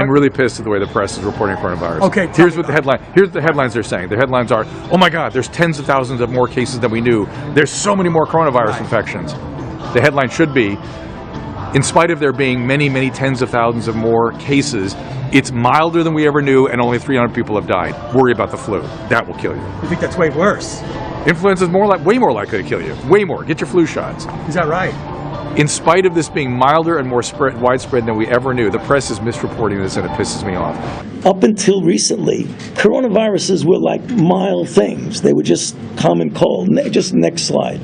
I'm really pissed at the way the press is reporting coronavirus. Okay, here's what the headlines are saying. The headlines are, oh my God, there's tens of thousands of more cases than we knew. There's so many more coronavirus infections. The headline should be, in spite of there being many, many tens of thousands of more cases, it's milder than we ever knew and only 300 people have died. Worry about the flu. That will kill you. You think that's way worse? Influenza is way more likely to kill you. Way more. Get your flu shots. Is that right? In spite of this being milder and more widespread than we ever knew, the press is misreporting this and it pisses me off. Up until recently, coronaviruses were like mild things. They were just common cold. Just next slide.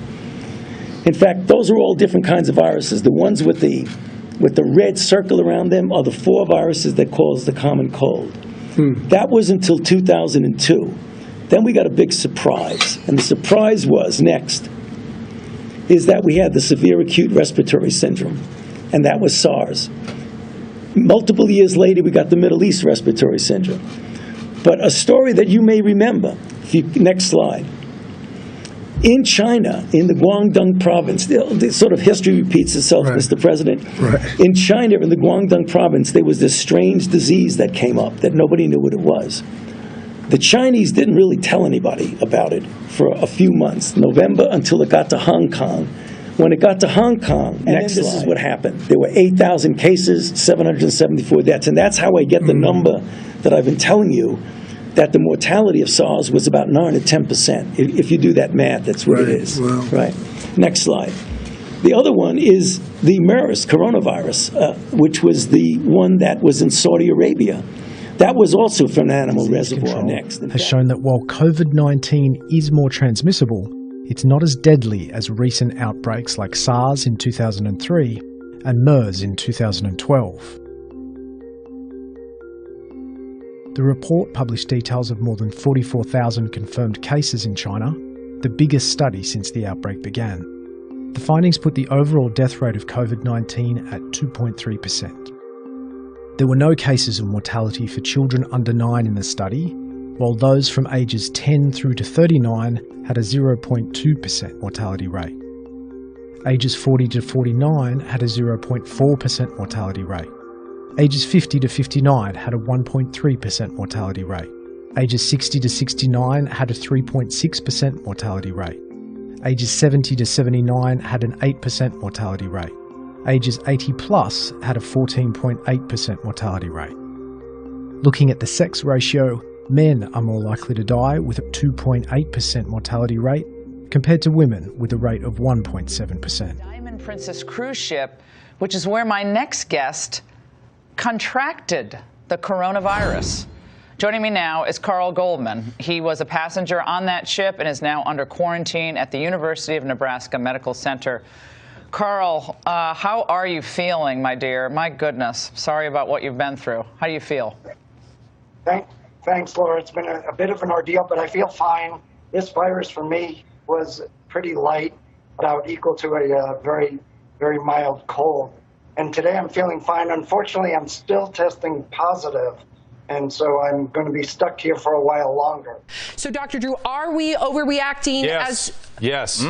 In fact, those are all different kinds of viruses. The ones with the red circle around them are the 4 viruses that cause the common cold. That was until 2002. Then we got a big surprise. And the surprise was, next, is that we had the severe acute respiratory syndrome, and that was SARS. Multiple years later, we got the Middle East respiratory syndrome. But a story that you may remember, next slide. In China, in the Guangdong province, this sort of history repeats itself, right, Mr. President. Right. In China, in the Guangdong province, there was this strange disease that came up that nobody knew what it was. The Chinese didn't really tell anybody about it for a few months, November until it got to Hong Kong. When it got to Hong Kong, and this is what happened. There were 8,000 cases, 774 deaths, and that's how I get the number that I've been telling you, that the mortality of SARS was about 9 to 10%. If you do that math, that's what it is. Wow. Right. Next slide. The other one is the MERS coronavirus, which was the one that was in Saudi Arabia. That was also from an animal reservoir. Next has shown that while COVID-19 is more transmissible, it's not as deadly as recent outbreaks like SARS in 2003 and MERS in 2012. The report published details of more than 44,000 confirmed cases in China, the biggest study since the outbreak began. The findings put the overall death rate of COVID-19 at 2.3%. There were no cases of mortality for children under 9 in the study, while those from ages 10 through to 39 had a 0.2% mortality rate. Ages 40 to 49 had a 0.4% mortality rate. Ages 50 to 59 had a 1.3% mortality rate. Ages 60 to 69 had a 3.6% mortality rate. Ages 70 to 79 had an 8% mortality rate. Ages 80 plus had a 14.8% mortality rate. Looking at the sex ratio, men are more likely to die with a 2.8% mortality rate compared to women with a rate of 1.7%. Diamond Princess cruise ship, which is where my next guest contracted the coronavirus. Joining me now is Carl Goldman. He was a passenger on that ship and is now under quarantine at the University of Nebraska Medical Center. Carl, how are you feeling, my dear? My goodness, sorry about what you've been through. How do you feel? Thanks, Laura. It's been a bit of an ordeal, but I feel fine. This virus for me was pretty light, about equal to a very, very mild cold. And today I'm feeling fine. Unfortunately, I'm still testing positive, and so I'm going to be stuck here for a while longer. So, Dr. Drew, are we overreacting? Yes. Yes.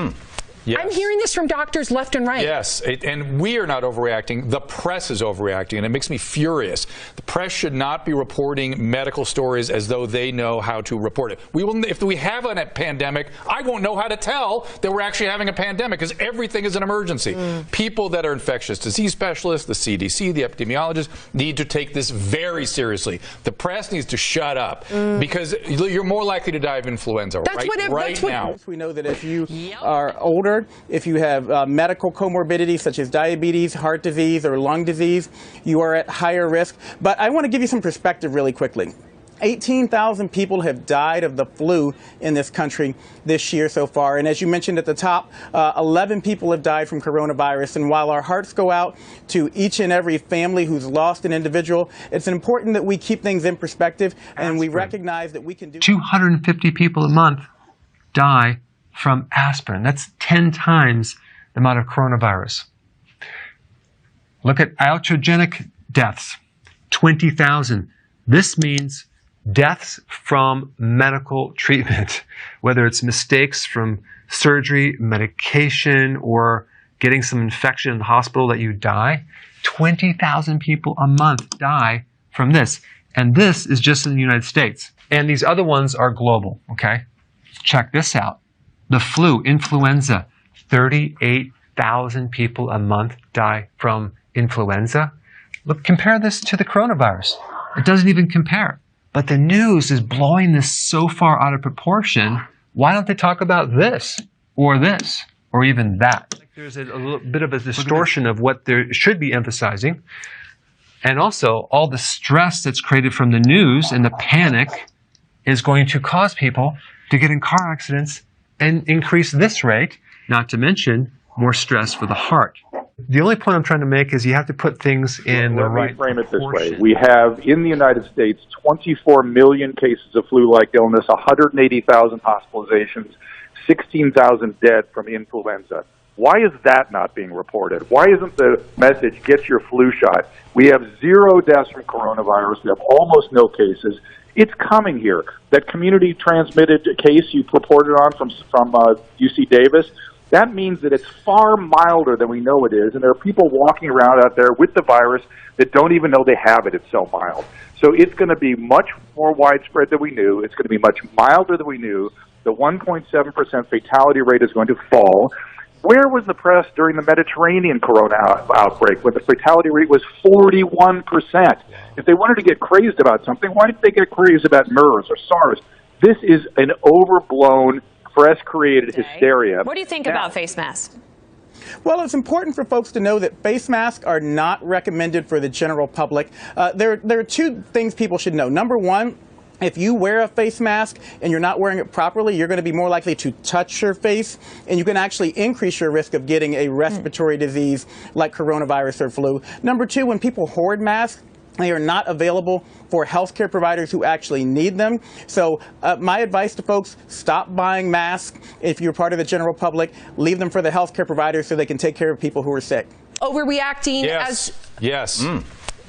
Yes. I'm hearing this from doctors left and right. Yes, and we are not overreacting. The press is overreacting, and it makes me furious. The press should not be reporting medical stories as though they know how to report it. If we have a pandemic, I won't know how to tell that we're actually having a pandemic because everything is an emergency. People that are infectious disease specialists, the CDC, the epidemiologists, need to take this very seriously. The press needs to shut up because you're more likely to die of influenza right now. We know that if you are older, if you have medical comorbidities such as diabetes, heart disease, or lung disease, you are at higher risk. But I want to give you some perspective really quickly. 18,000 people have died of the flu in this country this year so far. And as you mentioned at the top, 11 people have died from coronavirus. And while our hearts go out to each and every family who's lost an individual, it's important that we keep things in perspective and we recognize that we can do 250 people a month die from aspirin. That's 10 times the amount of coronavirus. Look at iatrogenic deaths, 20,000. This means deaths from medical treatment, whether it's mistakes from surgery, medication, or getting some infection in the hospital that you die. 20,000 people a month die from this. And this is just in the United States. And these other ones are global, okay? Check this out. The flu, influenza, 38,000 people a month die from influenza. Look, compare this to the coronavirus. It doesn't even compare. But the news is blowing this so far out of proportion. Why don't they talk about this or even that? There's a little bit of a distortion of what they should be emphasizing. And also, all the stress that's created from the news and the panic is going to cause people to get in car accidents and increase this rate, not to mention more stress for the heart. The only point I'm trying to make is you have to put things in the right proportion. Let me frame it this way. proportion. We have, in the United States, 24 million cases of flu-like illness, 180,000 hospitalizations, 16,000 dead from influenza. Why is that not being reported? Why isn't the message, get your flu shot? We have 0 deaths from coronavirus. We have almost no cases. It's coming here. That community transmitted case you reported on from UC Davis, that means that it's far milder than we know it is, and there are people walking around out there with the virus that don't even know they have it. It's so mild. So it's going to be much more widespread than we knew. It's going to be much milder than we knew. The 1.7% fatality rate is going to fall. Where was the press during the Mediterranean corona outbreak when the fatality rate was 41%? If they wanted to get crazed about something, why didn't they get crazed about MERS or SARS? This is an overblown, press-created hysteria. What do you think about face masks? Well, it's important for folks to know that face masks are not recommended for the general public. There are 2 things people should know. Number one, if you wear a face mask and you're not wearing it properly, you're going to be more likely to touch your face, and you can actually increase your risk of getting a respiratory disease like coronavirus or flu. Number 2, when people hoard masks, they are not available for healthcare providers who actually need them. So my advice to folks, stop buying masks. If you're part of the general public, leave them for the healthcare providers so they can take care of people who are sick. Overreacting Yes. Yes.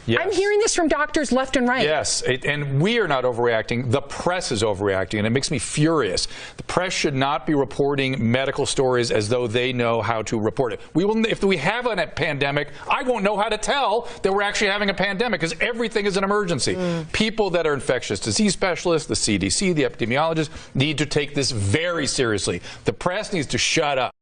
Yes. I'm hearing this from doctors left and right. Yes, and we are not overreacting. The press is overreacting, and it makes me furious. The press should not be reporting medical stories as though they know how to report it. If we have a pandemic, I won't know how to tell that we're actually having a pandemic because everything is an emergency. People that are infectious disease specialists, the CDC, the epidemiologists, need to take this very seriously. The press needs to shut up.